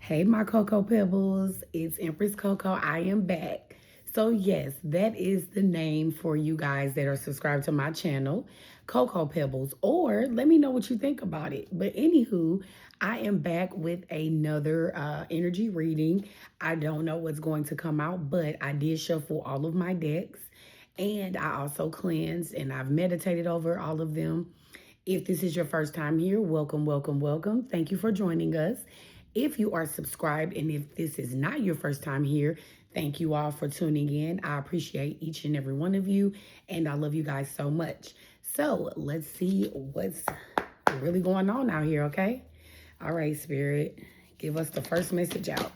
Hey, my Cocoa Pebbles, it's Empress Coco. I am back. So, yes, that is the name for you guys that are subscribed to my channel, Cocoa Pebbles, or let me know what you think about it. But, anywho, I am back with another energy reading. I don't know what's going to come out, but I did shuffle all of my decks and I also cleansed and I've meditated over all of them. If this is your first time here, welcome, welcome, welcome. Thank you for joining us. If you are subscribed and if this is not your first time here, thank you all for tuning in. I appreciate each and every one of you, and I love you guys so much. So let's see what's really going on out here, okay? All right, Spirit, give us the first message out.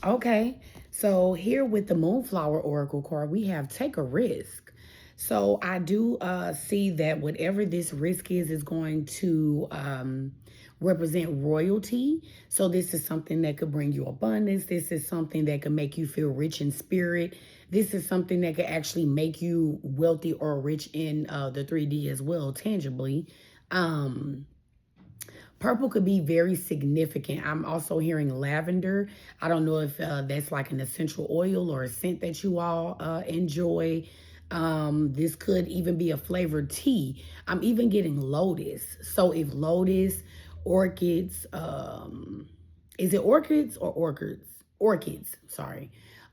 Okay, so here with the Moonflower Oracle card, we have take a risk. So I do see that whatever this risk is going to represent royalty. So this is something that could bring you abundance. This is something that could make you feel rich in spirit. This is something that could actually make you wealthy or rich in the 3D as well, tangibly. Purple could be very significant. I'm also hearing lavender. I don't know if that's like an essential oil or a scent that you all enjoy. This could even be a flavored tea. I'm even getting lotus. So if lotus, orchids, is it orchids or orchids? Orchids, sorry.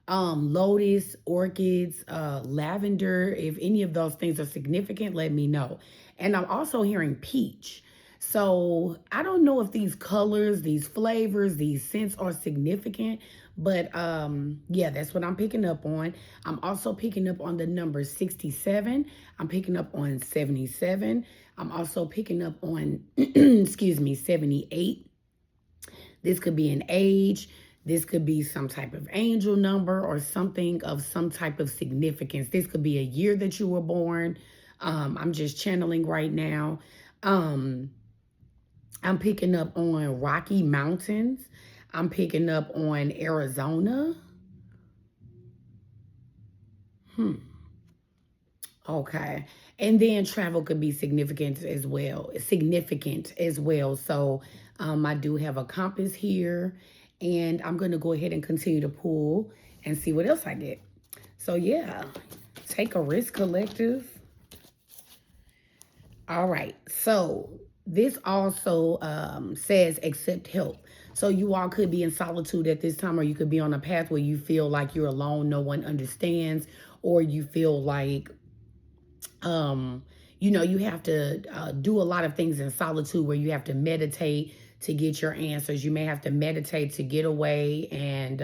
Lotus, orchids, lavender. If any of those things are significant, let me know. And I'm also hearing peach. So I don't know if these colors, these flavors, these scents are significant, but yeah, that's what I'm picking up on. I'm also picking up on the number 67. I'm picking up on 77. I'm also picking up on, excuse me, 78. This could be an age. This could be some type of angel number or something of some type of significance. This could be a year that you were born. I'm just channeling right now. I'm picking up on Rocky Mountains. I'm picking up on Arizona. Okay. And then travel could be significant as well. So I do have a compass here. And I'm going to go ahead and continue to pull and see what else I get. So yeah, take a risk, collective. All right. So this also says accept help. So you all could be in solitude at this time, or you could be on a path where you feel like you're alone, no one understands, or you feel like, you have to do a lot of things in solitude where you have to meditate to get your answers. You may have to meditate to get away and,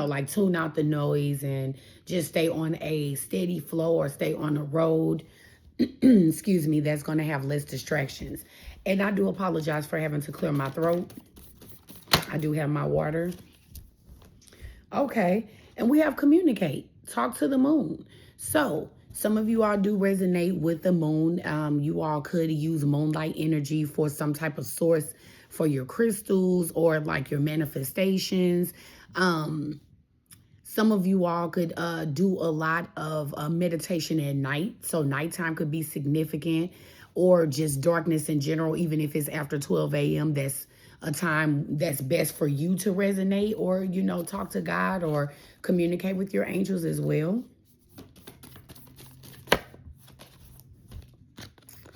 like tune out the noise and just stay on a steady flow or stay on a road excuse me, that's going to have less distractions. And I do apologize for having to clear my throat. I do have my water. Okay. And we have communicate. Talk to the moon. So some of you all do resonate with the moon. You all could use moonlight energy for some type of source for your crystals or like your manifestations. Some of you all could do a lot of meditation at night. So nighttime could be significant, or just darkness in general, even if it's after 12 a.m. That's a time that's best for you to resonate or, talk to God or communicate with your angels as well.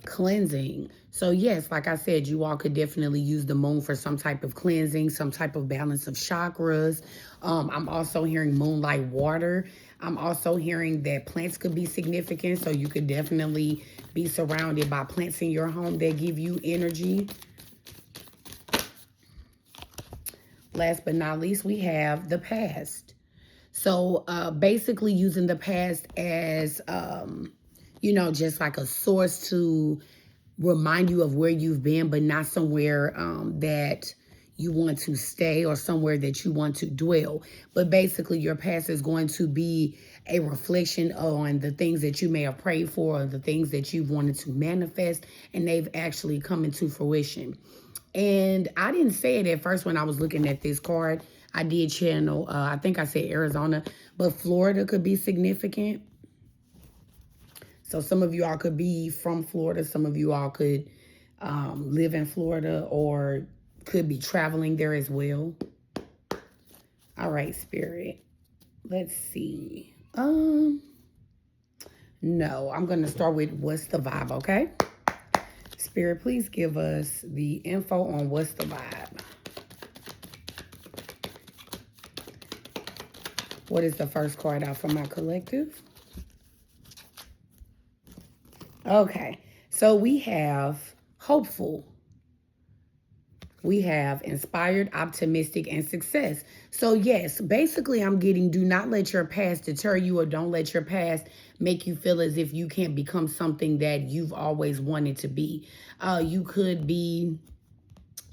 Cleansing. So yes, like I said, you all could definitely use the moon for some type of cleansing, some type of balance of chakras. I'm also hearing moonlight water. I'm also hearing that plants could be significant. So you could definitely be surrounded by plants in your home that give you energy. Last but not least, we have the past. So basically using the past as, just like a source to remind you of where you've been, but not somewhere that you want to stay or somewhere that you want to dwell. But basically your past is going to be a reflection on the things that you may have prayed for or the things that you wanted to manifest, and they've actually come into fruition. And I didn't say it at first when I was looking at this card. I did channel, I think I said Arizona, but Florida could be significant. So some of you all could be from Florida. Some of you all could live in Florida or Could be traveling there as well. All right, Spirit. Let's see. No, I'm going to start with what's the vibe, okay? Spirit, please give us the info on what's the vibe. What is the first card out for my collective? Okay, so we have hopeful. We have inspired, optimistic, and success. So yes, basically I'm getting do not let your past deter you, or don't let your past make you feel as if you can't become something that you've always wanted to be. You could be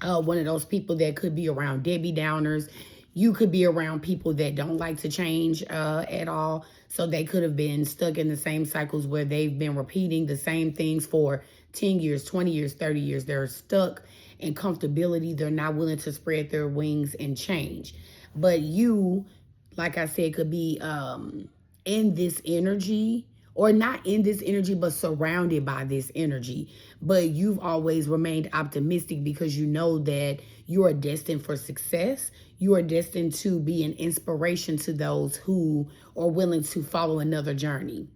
one of those people that could be around Debbie Downers. You could be around people that don't like to change at all. So they could have been stuck in the same cycles where they've been repeating the same things for 10 years, 20 years, 30 years. They're stuck in comfortability. They're not willing to spread their wings and change. But you, like I said, could be in this energy, or not in this energy, but surrounded by this energy. But you've always remained optimistic because you know that you are destined for success. You are destined to be an inspiration to those who are willing to follow another journey.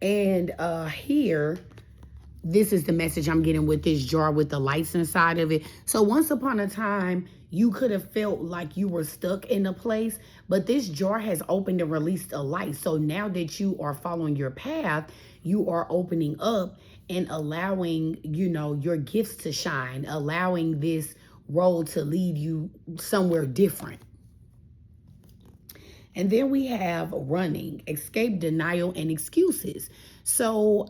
And here, this is the message I'm getting with this jar with the lights inside of it. So once upon a time, you could have felt like you were stuck in a place, but this jar has opened and released a light. So now that you are following your path, you are opening up and allowing, you know, your gifts to shine, allowing this road to lead you somewhere different. And then we have running, escape, denial, and excuses. So,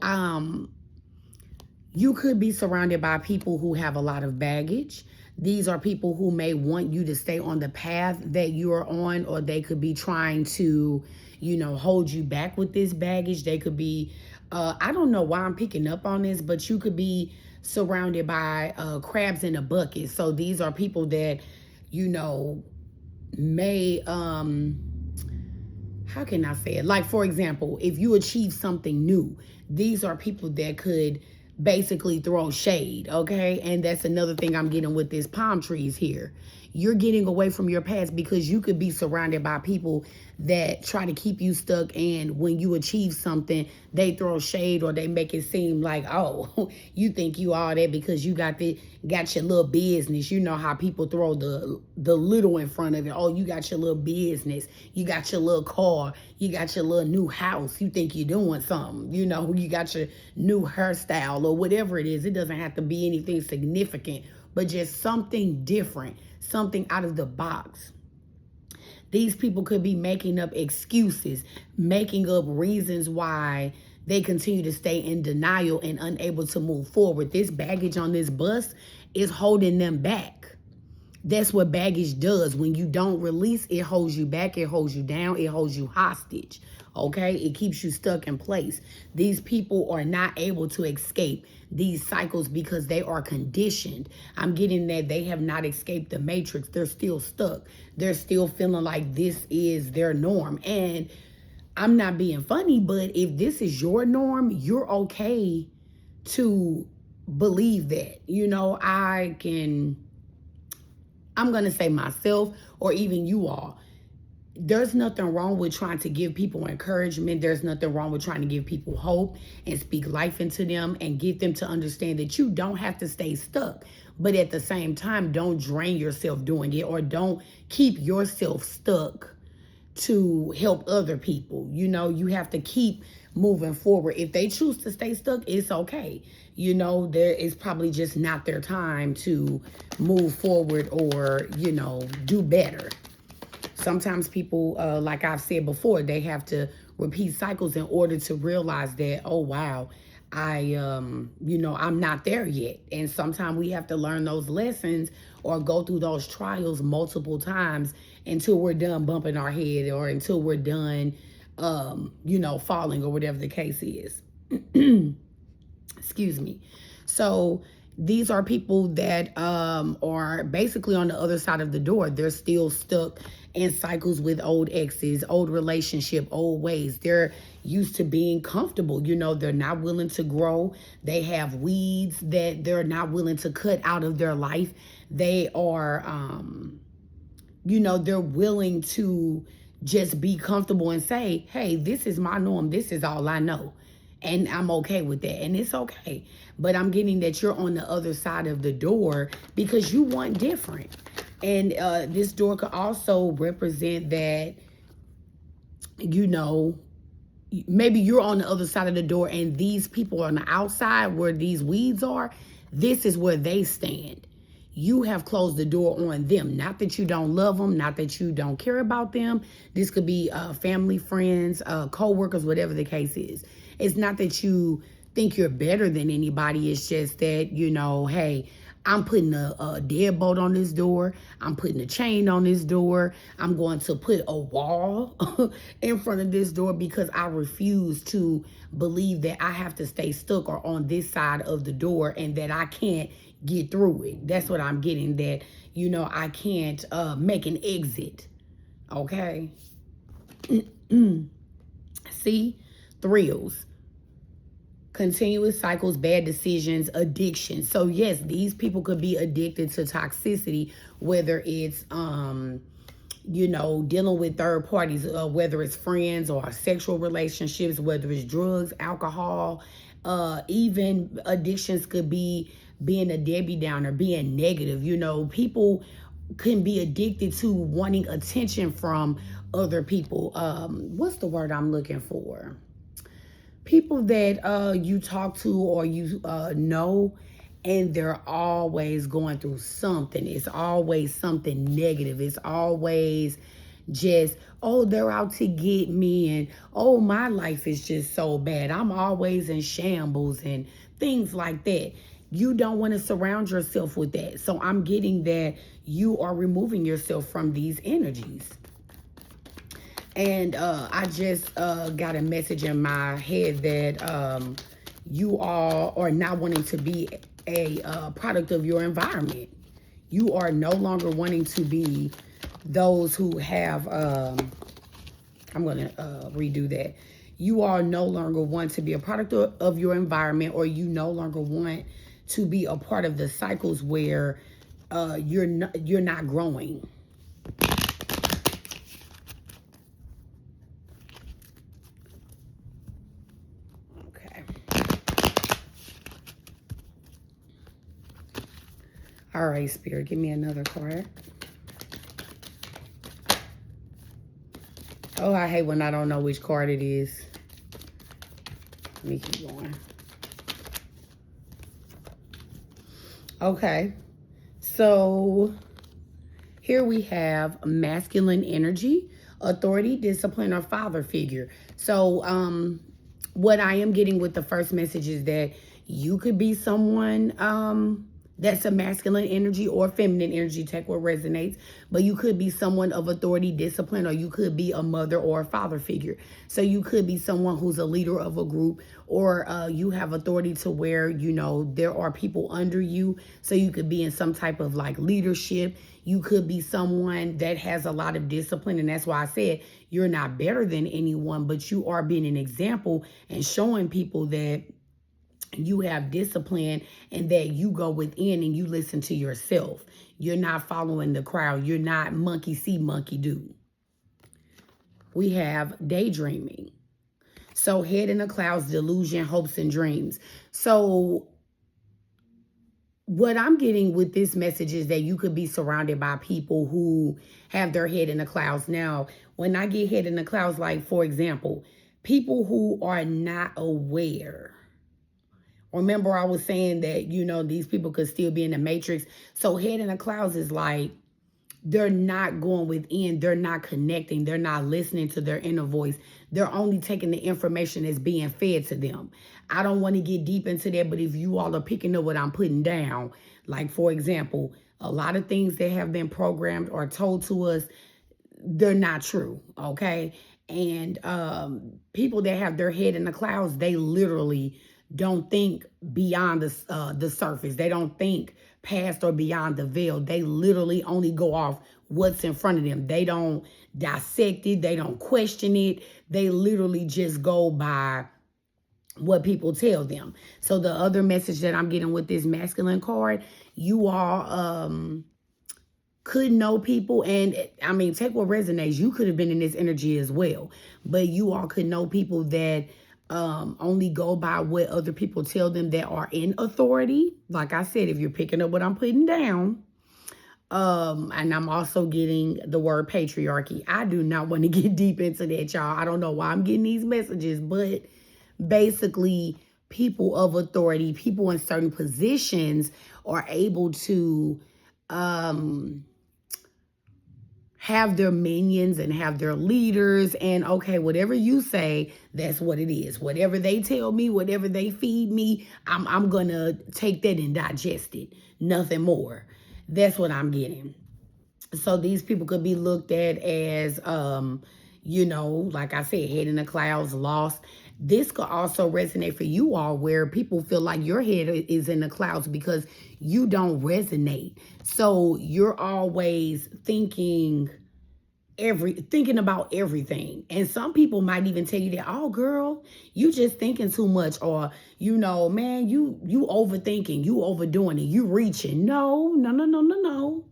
you could be surrounded by people who have a lot of baggage. These are people who may want you to stay on the path that you are on, or they could be trying to, you know, hold you back with this baggage. They could be, I don't know why I'm picking up on this, but you could be surrounded by crabs in a bucket. So these are people that, you know, may, how can I say it? Like, for example, if you achieve something new, these are people that could basically throw shade, okay? And that's another thing I'm getting with this palm trees here. You're getting away from your past because you could be surrounded by people that try to keep you stuck, and when you achieve something, they throw shade, or they make it seem like, oh, you think you all that because you got your little business. You know how people throw the little in front of it. Oh, you got your little business, you got your little car, you got your little new house. You think you're doing something. You know, you got your new hairstyle or whatever it is. It doesn't have to be anything significant, but just something different, something out of the box. These people could be making up excuses, making up reasons why they continue to stay in denial and unable to move forward. This baggage on this bus is holding them back. That's what baggage does. When you don't release, it holds you back, it holds you down, it holds you hostage. Okay? It keeps you stuck in place. These people are not able to escape these cycles because they are conditioned. I'm getting that they have not escaped the matrix. They're still stuck. They're still feeling like this is their norm. And I'm not being funny, but if this is your norm, you're okay to believe that. You know, I'm going to say myself, or even you all, there's nothing wrong with trying to give people encouragement. There's nothing wrong with trying to give people hope and speak life into them and get them to understand that you don't have to stay stuck. But at the same time, don't drain yourself doing it, or don't keep yourself stuck to help other people. You know, you have to keep moving forward. If they choose to stay stuck, it's okay. You know, there is probably just not their time to move forward or, you know, do better. Sometimes people, like I've said before, they have to repeat cycles in order to realize that, oh, wow, you know, I'm not there yet. And sometimes we have to learn those lessons or go through those trials multiple times until we're done bumping our head, or until we're done, you know, falling, or whatever the case is. Excuse me. So these are people that are basically on the other side of the door. They're still stuck in cycles with old exes, old relationship, old ways. They're used to being comfortable. You know, they're not willing to grow. They have weeds that they're not willing to cut out of their life. They are, you know, they're willing to just be comfortable and say, hey, this is my norm. This is all I know. And I'm okay with that. And it's okay. But I'm getting that you're on the other side of the door because you want different. And this door could also represent that, you know, maybe you're on the other side of the door and these people on the outside where these weeds are, this is where they stand. You have closed the door on them. Not that you don't love them, not that you don't care about them. This could be family, friends, co-workers, whatever the case is. It's not that you think you're better than anybody. It's just that, you know, hey, I'm putting a deadbolt on this door. I'm putting a chain on this door. I'm going to put a wall in front of this door because I refuse to believe that I have to stay stuck or on this side of the door and that I can't get through it. That's what I'm getting, that, you know, I can't make an exit. Okay? See? Thrills. Continuous cycles, bad decisions, addiction. So yes, these people could be addicted to toxicity, whether it's you know, dealing with third parties, whether it's friends or sexual relationships, whether it's drugs, alcohol, even addictions could be being a Debbie Downer, being negative. You know, people can be addicted to wanting attention from other people. What's the word I'm looking for? People that you talk to or you know, and they're always going through something. It's always something negative. It's always just, oh, they're out to get me, and oh, my life is just so bad. I'm always in shambles and things like that. You don't want to surround yourself with that. So I'm getting that you are removing yourself from these energies. And I just got a message in my head that you all are not wanting to be a product of your environment. You are no longer wanting to be those who have, I'm going to redo that. You are no longer want to be a product of your environment, or you no longer want to be a part of the cycles where you're not growing. All right, Spirit, give me another card. Oh, I hate when I don't know which card it is. Let me keep going. Okay. So here we have masculine energy, authority, discipline, or father figure. So what I am getting with the first message is that you could be someone that's a masculine energy or feminine energy, take what resonates, but you could be someone of authority, discipline, or you could be a mother or a father figure. So you could be someone who's a leader of a group, or you have authority to where, you know, there are people under you. So you could be in some type of like leadership. You could be someone that has a lot of discipline. And that's why I said you're not better than anyone, but you are being an example and showing people that you have discipline and that you go within and you listen to yourself. You're not following the crowd. You're not monkey see, monkey do. We have daydreaming. So head in the clouds, delusion, hopes, and dreams. So what I'm getting with this message is that you could be surrounded by people who have their head in the clouds. Now, when I get head in the clouds, like, for example, people who are not aware. Remember, I was saying that, you know, these people could still be in the matrix. So head in the clouds is like, they're not going within. They're not connecting. They're not listening to their inner voice. They're only taking the information that's being fed to them. I don't want to get deep into that, but if you all are picking up what I'm putting down, like, for example, a lot of things that have been programmed or told to us, they're not true, okay? And people that have their head in the clouds, they literally don't think beyond the surface. They don't think past or beyond the veil. They literally only go off what's in front of them. They don't dissect it. They don't question it. They literally just go by what people tell them. So the other message that I'm getting with this masculine card, you all could know people, and I mean, take what resonates. You could have been in this energy as well, but you all could know people that only go by what other people tell them that are in authority. Like I said, if you're picking up what I'm putting down, and I'm also getting the word patriarchy. I do not want to get deep into that, y'all. I don't know why I'm getting these messages, but basically, people of authority, people in certain positions are able to have their minions and have their leaders, and okay, whatever you say, that's what it is. Whatever they tell me, whatever they feed me, I'm gonna take that and digest it. Nothing more. That's what I'm getting. So these people could be looked at as like I said, head in the clouds, lost. This could also resonate for you all, where people feel like your head is in the clouds because you don't resonate. So you're always thinking about everything. And some people might even tell you that, oh girl, you just thinking too much, or man, you overthinking, you overdoing it, you reaching. No, no, no, no, no, no.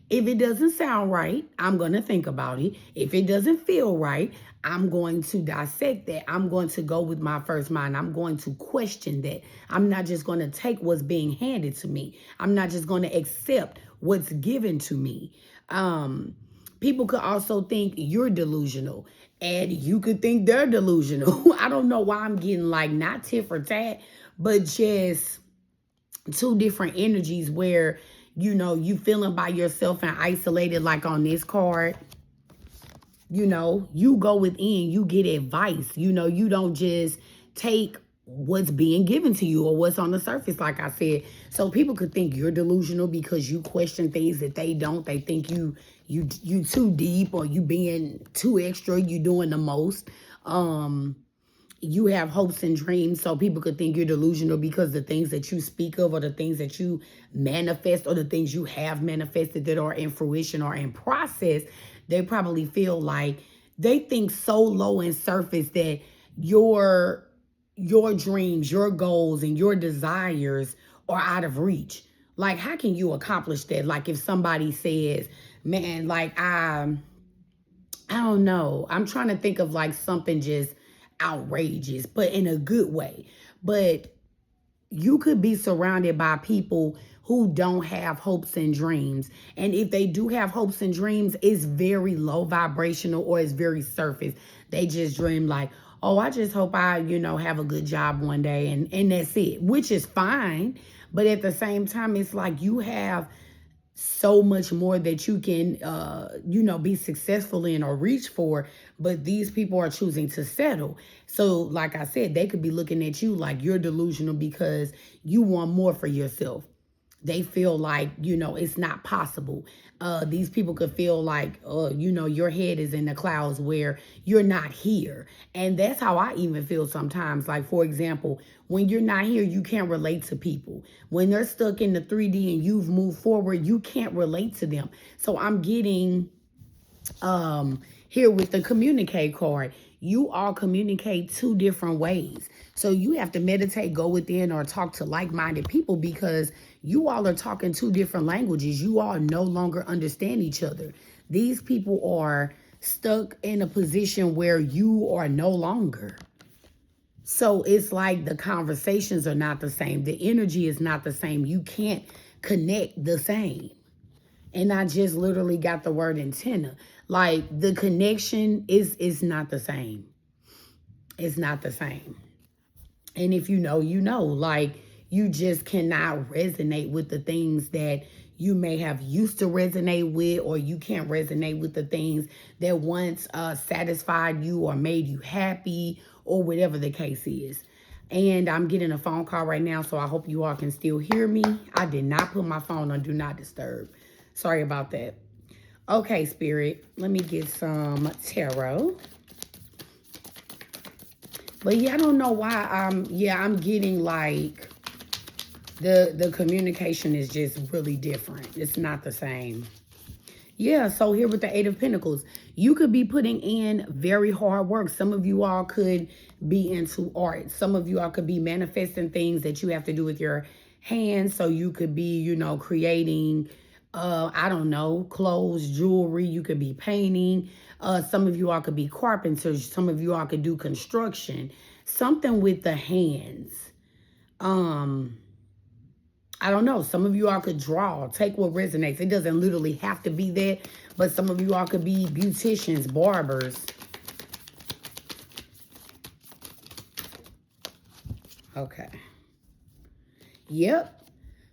If it doesn't sound right, I'm going to think about it. If it doesn't feel right, I'm going to dissect that. I'm going to go with my first mind. I'm going to question that. I'm not just going to take what's being handed to me. I'm not just going to accept what's given to me. People could also think you're delusional, and you could think they're delusional. I don't know why I'm getting like not tit for tat, but just two different energies where you feeling by yourself and isolated. Like on this card, you go within, you get advice. You don't just take what's being given to you or what's on the surface, like I said. So people could think you're delusional because you question things that they don't. They think you too deep, or you being too extra, you doing the most. You have hopes and dreams, so people could think you're delusional because the things that you speak of, or the things that you manifest, or the things you have manifested that are in fruition or in process, they probably feel like they think so low in surface that your dreams, your goals, and your desires are out of reach. Like, how can you accomplish that? Like, if somebody says, man, like, I don't know. I'm trying to think of like something just outrageous, but in a good way. But you could be surrounded by people who don't have hopes and dreams. And if they do have hopes and dreams, it's very low vibrational, or it's very surface. They just dream like, oh, I just hope I, have a good job one day. And that's it, which is fine. But at the same time, it's like you have so much more that you can be successful in or reach for, but these people are choosing to settle. So like I said, they could be looking at you like you're delusional because you want more for yourself. They feel like, it's not possible. These people could feel like, your head is in the clouds where you're not here. And that's how I even feel sometimes. Like, for example, when you're not here, you can't relate to people. When they're stuck in the 3D and you've moved forward, you can't relate to them. So I'm getting here with the communicate card. You all communicate two different ways. So you have to meditate, go within, or talk to like-minded people, because you all are talking two different languages. You all no longer understand each other. These people are stuck in a position where you are no longer. So it's like the conversations are not the same. The energy is not the same. You can't connect the same. And I just literally got the word antenna. Like, the connection is not the same. It's not the same. And if you know, like, you just cannot resonate with the things that you may have used to resonate with, or you can't resonate with the things that once satisfied you or made you happy, or whatever the case is. And I'm getting a phone call right now, so I hope you all can still hear me. I did not put my phone on Do Not Disturb. Sorry about that. Okay, Spirit, let me get some tarot. But yeah, I don't know why. I'm getting like the communication is just really different. It's not the same. Yeah, so here with the Eight of Pentacles, you could be putting in very hard work. Some of you all could be into art. Some of you all could be manifesting things that you have to do with your hands. So you could be, creating, I don't know, clothes, jewelry. You could be painting. Some of you all could be carpenters. Some of you all could do construction. Something with the hands. I don't know. Some of you all could draw. Take what resonates. It doesn't literally have to be that, but some of you all could be beauticians, barbers. Okay. Yep.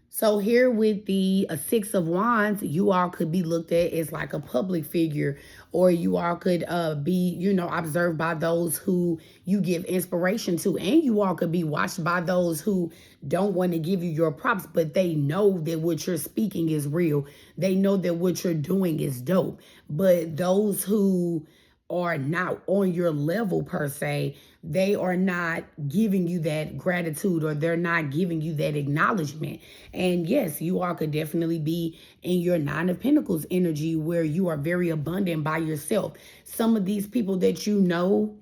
So here with the Six of Wands, you all could be looked at as like a public figure, or you all could be, observed by those who you give inspiration to, and you all could be watched by those who don't want to give you your props, but they know that what you're speaking is real. They know that what you're doing is dope. But those who are not on your level per se, they are not giving you that gratitude, or they're not giving you that acknowledgement. And yes, you all could definitely be in your Nine of Pentacles energy, where you are very abundant by yourself. Some of these people that you know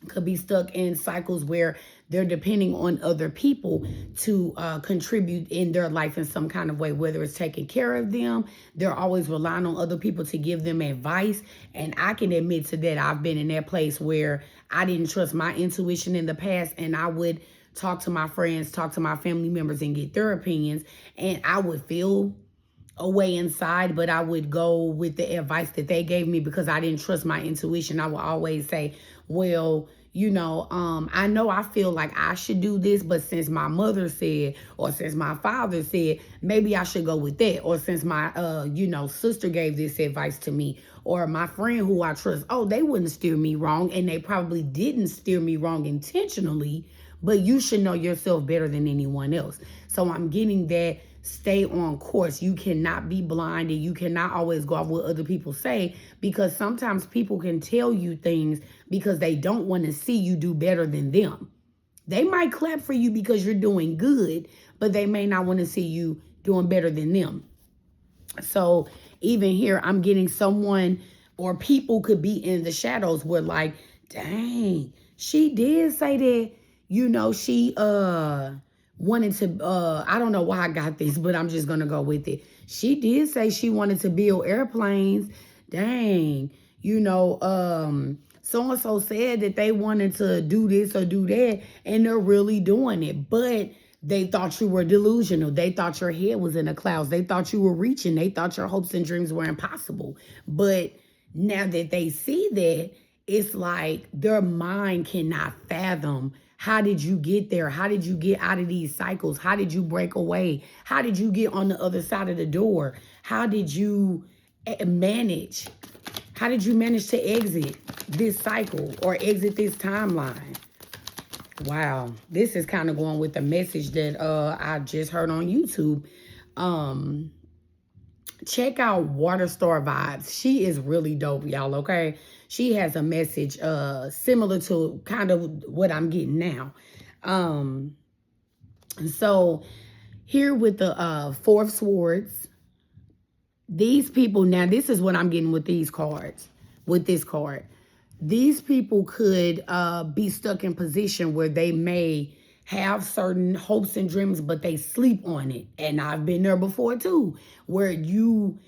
could be stuck in cycles where they're depending on other people to contribute in their life in some kind of way, whether it's taking care of them. They're always relying on other people to give them advice. And I can admit to that. I've been in that place where I didn't trust my intuition in the past, and I would talk to my friends, talk to my family members, and get their opinions. And I would feel away inside, but I would go with the advice that they gave me because I didn't trust my intuition. I would always say, well, I know I feel like I should do this, but since my mother said, or since my father said, maybe I should go with that. Or since my, sister gave this advice to me, or my friend who I trust, oh, they wouldn't steer me wrong. And they probably didn't steer me wrong intentionally, but you should know yourself better than anyone else. So I'm getting that. Stay on course. You cannot be blinded. You cannot always go off what other people say, because sometimes people can tell you things because they don't want to see you do better than them. They might clap for you because you're doing good, but they may not want to see you doing better than them. So even here, I'm getting someone or people could be in the shadows where like, dang, she did say that, she wanted to, I don't know why I got this, but I'm just going to go with it. She did say she wanted to build airplanes. Dang, so-and-so said that they wanted to do this or do that, and they're really doing it. But they thought you were delusional. They thought your head was in the clouds. They thought you were reaching. They thought your hopes and dreams were impossible. But now that they see that, it's like their mind cannot fathom. How did you get there? How did you get out of these cycles? How did you break away? How did you get on the other side of the door? How did you manage? How did you manage to exit this cycle or exit this timeline? Wow, this is kind of going with the message that I just heard on YouTube. Check out Water Star Vibes. She is really dope, y'all, okay? She has a message similar to kind of what I'm getting now. So here with the Four of Swords, these people, now this is what I'm getting with these cards, with this card. These people could be stuck in position where they may have certain hopes and dreams, but they sleep on it. And I've been there before too, where you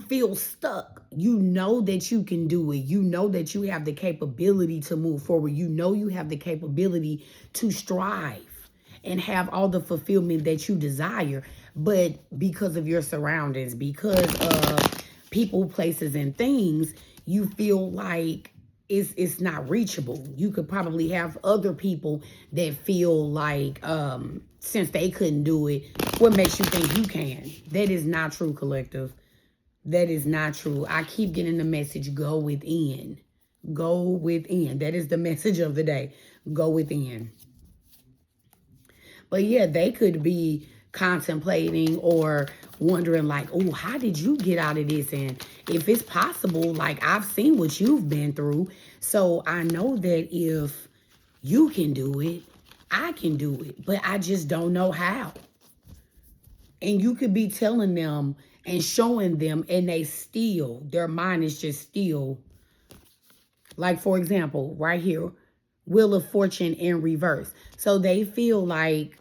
feel stuck. You know that you can do it. You know that you have the capability to move forward. You know you have the capability to strive and have all the fulfillment that you desire. But because of your surroundings, because of people, places, and things, you feel like it's not reachable. You could probably have other people that feel like since they couldn't do it, what makes you think you can? That is not true, collective. That is not true. I keep getting the message, go within. Go within. That is the message of the day. Go within. But yeah, they could be contemplating or wondering like, oh, how did you get out of this? And if it's possible, like I've seen what you've been through. So I know that if You can do it. I can do it, but I just don't know how. And you could be telling them and showing them, and their mind is just still. Like, for example, right here, Wheel of Fortune in reverse. So they feel like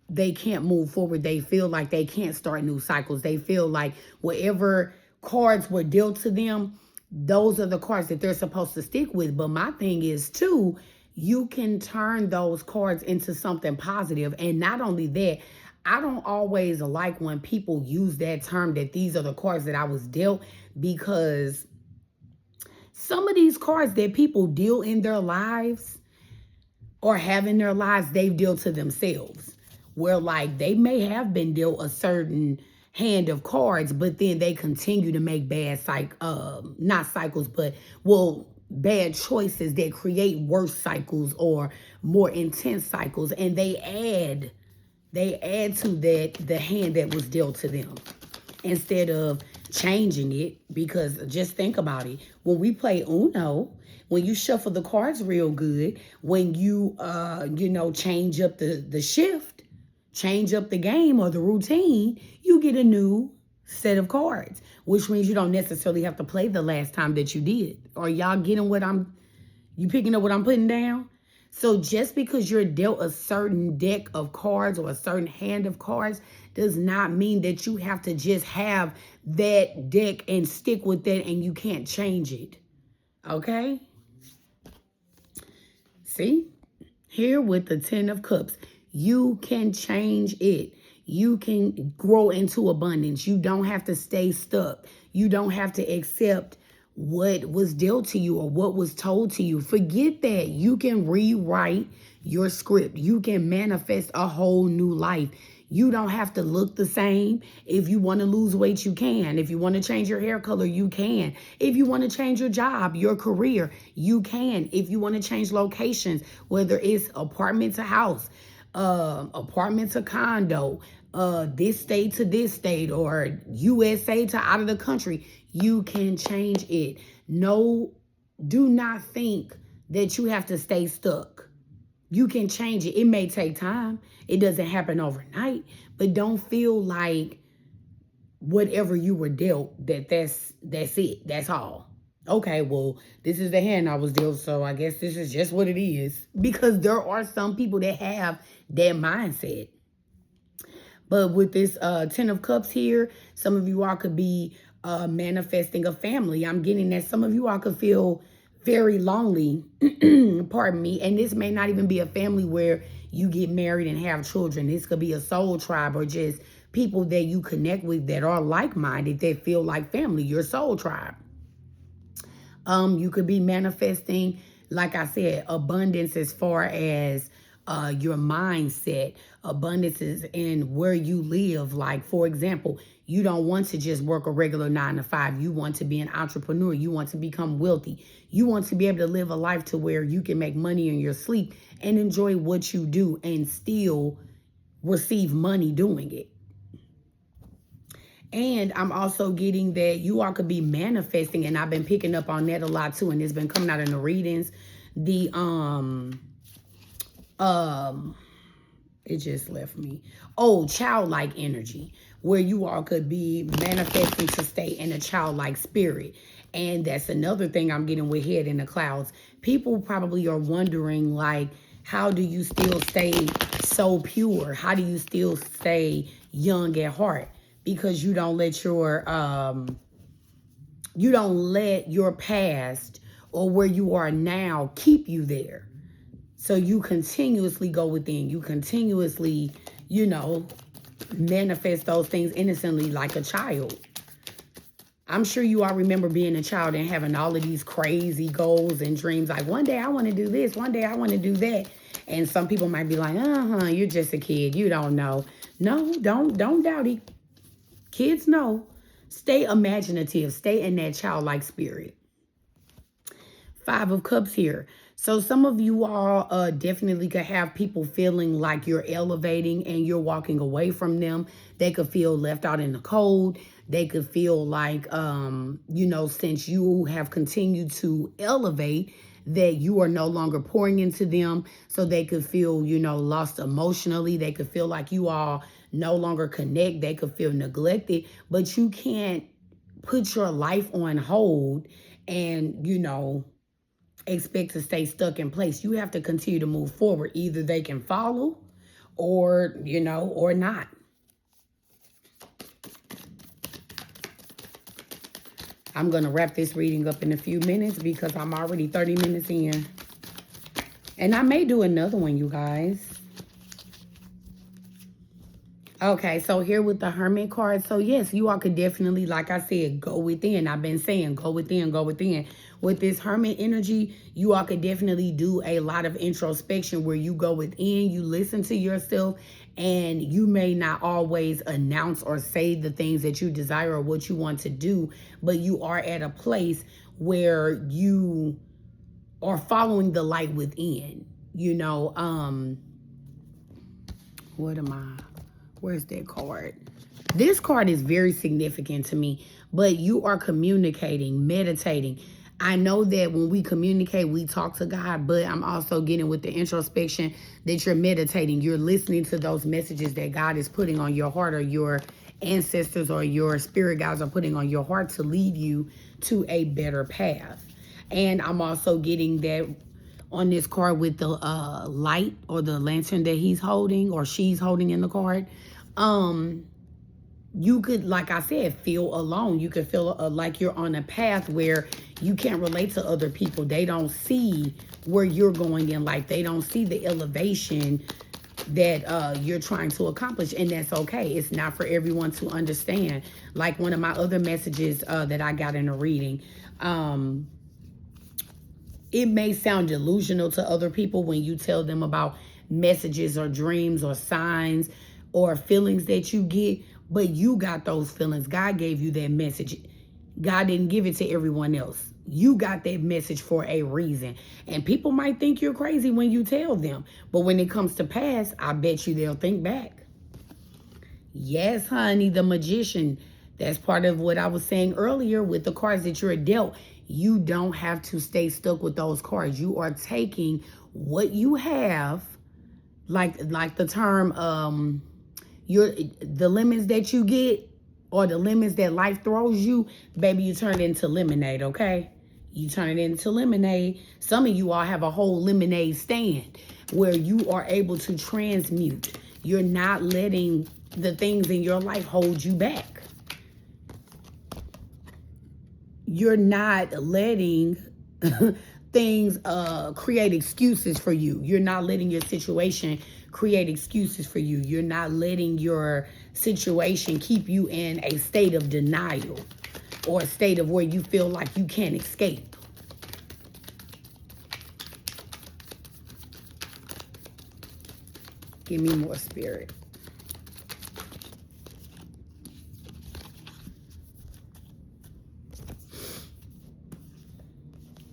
they can't move forward. They feel like they can't start new cycles. They feel like whatever cards were dealt to them, those are the cards that they're supposed to stick with. But my thing is, too, you can turn those cards into something positive. And not only that, I don't always like when people use that term that these are the cards that I was dealt, because some of these cards that people deal in their lives or have in their lives, they've dealt to themselves. Where like they may have been dealt a certain hand of cards, but then they continue to make bad not cycles, but bad choices that create worse cycles or more intense cycles, and they add to that the hand that was dealt to them instead of changing it. Because just think about it. When we play Uno, when you shuffle the cards real good, when you change up the shift, change up the game or the routine, you get a new set of cards, which means you don't necessarily have to play the last time that you did. Are y'all getting you picking up what I'm putting down? So just because you're dealt a certain deck of cards or a certain hand of cards does not mean that you have to just have that deck and stick with that and you can't change it. Okay? See? Here with the 10 of Cups, you can change it. You can grow into abundance. You don't have to stay stuck. You don't have to accept what was dealt to you or what was told to you. Forget that. You can rewrite your script. You can manifest a whole new life. You don't have to look the same. If you want to lose weight, you can. If you want to change your hair color, you can. If you want to change your job, your career, you can. If you want to change locations, whether it's apartment to house, apartment to condo, this state to this state, or USA to out of the country, you can change it. No, do not think that you have to stay stuck. You can change it. It may take time. It doesn't happen overnight, but don't feel like whatever you were dealt, that's it. That's all. Okay, well, this is the hand I was dealt, so I guess this is just what it is. Because there are some people that have that mindset. But with this 10 of Cups here, some of you all could be manifesting a family. I'm getting that some of you all could feel very lonely, pardon me. And this may not even be a family where you get married and have children. This could be a soul tribe or just people that you connect with that are like-minded, that feel like family, your soul tribe. You could be manifesting, like I said, abundance as far as your mindset. Abundance is in where you live. Like, for example, you don't want to just work a regular 9 to 5. You want to be an entrepreneur. You want to become wealthy. You want to be able to live a life to where you can make money in your sleep and enjoy what you do and still receive money doing it. And I'm also getting that you all could be manifesting, and I've been picking up on that a lot too, and it's been coming out in the readings. It just left me. Oh, childlike energy, where you all could be manifesting to stay in a childlike spirit. And that's another thing I'm getting with head in the clouds. People probably are wondering, like, how do you still stay so pure? How do you still stay young at heart? Because you don't let your past or where you are now keep you there. So you continuously go within. You continuously, manifest those things innocently like a child. I'm sure you all remember being a child and having all of these crazy goals and dreams. Like, one day I want to do this. One day I want to do that. And some people might be like, you're just a kid. You don't know. No, don't doubt it. Kids know. Stay imaginative. Stay in that childlike spirit. 5 of Cups here. So some of you all definitely could have people feeling like you're elevating and you're walking away from them. They could feel left out in the cold. They could feel like, since you have continued to elevate, that you are no longer pouring into them, so they could feel, lost emotionally. They could feel like you all no longer connect. They could feel neglected, but you can't put your life on hold and, expect to stay stuck in place. You have to continue to move forward. Either they can follow or, or not. I'm going to wrap this reading up in a few minutes because I'm already 30 minutes in. And I may do another one, you guys. Okay, so here with the Hermit card. So yes, you all could definitely, like I said, go within. I've been saying go within, go within. With this Hermit energy, you all could definitely do a lot of introspection where you go within, you listen to yourself, and you may not always announce or say the things that you desire or what you want to do, but you are at a place where you are following the light within. What am I? Where's that card? This card is very significant to me, but you are communicating, meditating. I know that when we communicate, we talk to God, but I'm also getting with the introspection that you're meditating. You're listening to those messages that God is putting on your heart, or your ancestors or your spirit guides are putting on your heart to lead you to a better path. And I'm also getting that on this card with the light or the lantern that he's holding or she's holding in the card. You could, like I said, feel alone. You could feel like you're on a path where you can't relate to other people. They don't see where you're going in life. They don't see the elevation that you're trying to accomplish, and that's okay. It's not for everyone to understand. Like one of my other messages that I got in a reading, it may sound delusional to other people when you tell them about messages or dreams or signs or feelings that you get, but you got those feelings. God gave you that message. God didn't give it to everyone else. You got that message for a reason. And people might think you're crazy when you tell them, but when it comes to pass, I bet you they'll think back. Yes, honey, the Magician. That's part of what I was saying earlier with the cards that you're dealt. You don't have to stay stuck with those cards. You are taking what you have, like the term, the lemons that you get or the lemons that life throws you, baby, you turn it into lemonade, okay? You turn it into lemonade. Some of you all have a whole lemonade stand where you are able to transmute. You're not letting the things in your life hold you back. You're not letting things create excuses for you. You're not letting your situation create excuses for you. You're not letting your situation keep you in a state of denial or a state of where you feel like you can't escape. Give me more, Spirit.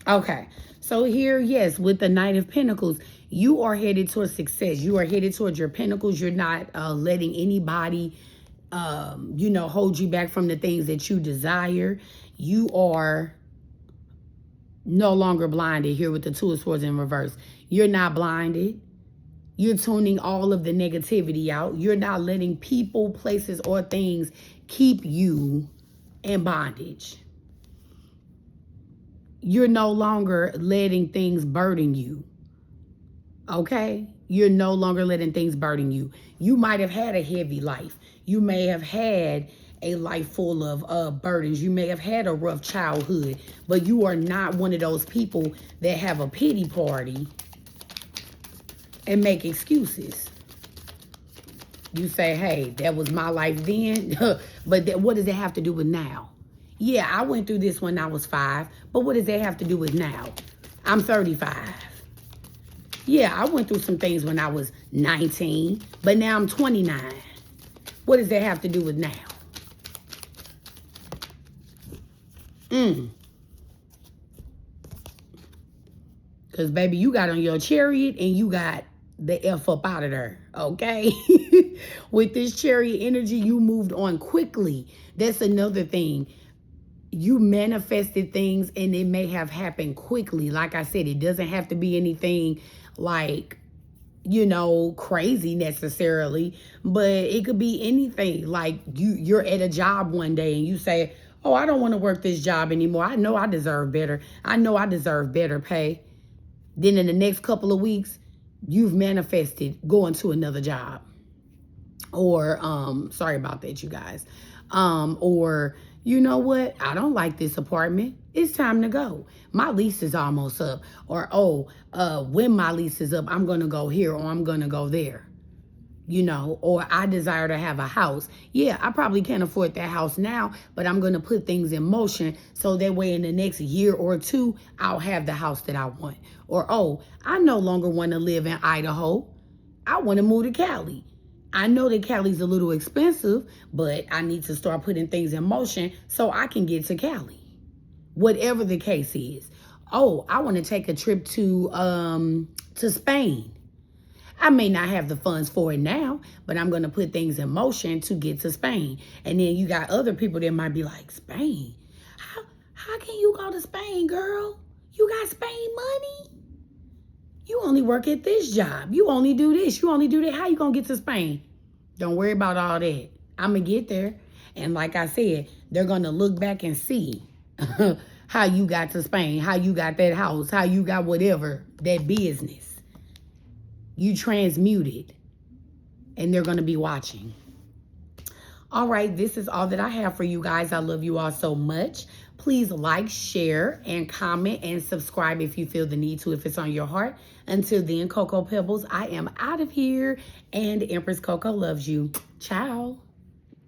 Okay, so here, yes, with the Knight of Pentacles, you are headed towards success. You are headed towards your pentacles. You're not letting anybody, hold you back from the things that you desire. You are no longer blinded here with the Two of Swords in reverse. You're not blinded. You're tuning all of the negativity out. You're not letting people, places, or things keep you in bondage. You're no longer letting things burden you. Okay? You're no longer letting things burden you. You might have had a heavy life. You may have had a life full of burdens. You may have had a rough childhood, but you are not one of those people that have a pity party and make excuses. You say, hey, that was my life then, but what does it have to do with now? Yeah, I went through this when I was 5, but what does that have to do with now? I'm 35. Yeah, I went through some things when I was 19, but now I'm 29. What does that have to do with now? Because, baby, you got on your chariot and you got the F up out of there, okay? With this chariot energy, you moved on quickly. That's another thing. you manifested things and it may have happened quickly. Like I said, it doesn't have to be anything like, crazy necessarily, but it could be anything. Like you're at a job one day and you say, oh, I don't want to work this job anymore. I know I deserve better. I know I deserve better pay. Then in the next couple of weeks, you've manifested going to another job. Or, sorry about that, you guys. Or, you know what? I don't like this apartment. It's time to go. My lease is almost up. Or, when my lease is up, I'm going to go here or I'm going to go there. Or I desire to have a house. Yeah, I probably can't afford that house now, but I'm going to put things in motion so that way in the next year or two, I'll have the house that I want. Or, I no longer want to live in Idaho. I want to move to Cali. I know that Cali's a little expensive, but I need to start putting things in motion so I can get to Cali. Whatever the case is. Oh, I want to take a trip to Spain. I may not have the funds for it now, but I'm going to put things in motion to get to Spain. And then you got other people that might be like, Spain? How can you go to Spain, girl? You got Spain money? You only work at this job. You only do this. You only do that. How you going to get to Spain? Don't worry about all that. I'm going to get there. And like I said, they're going to look back and see how you got to Spain, how you got that house, how you got whatever, that business. You transmuted. And they're going to be watching. All right, this is all that I have for you guys. I love you all so much. Please like, share, and comment, and subscribe if you feel the need to, if it's on your heart. Until then, Cocoa Pebbles, I am out of here. And Empress Coco loves you. Ciao.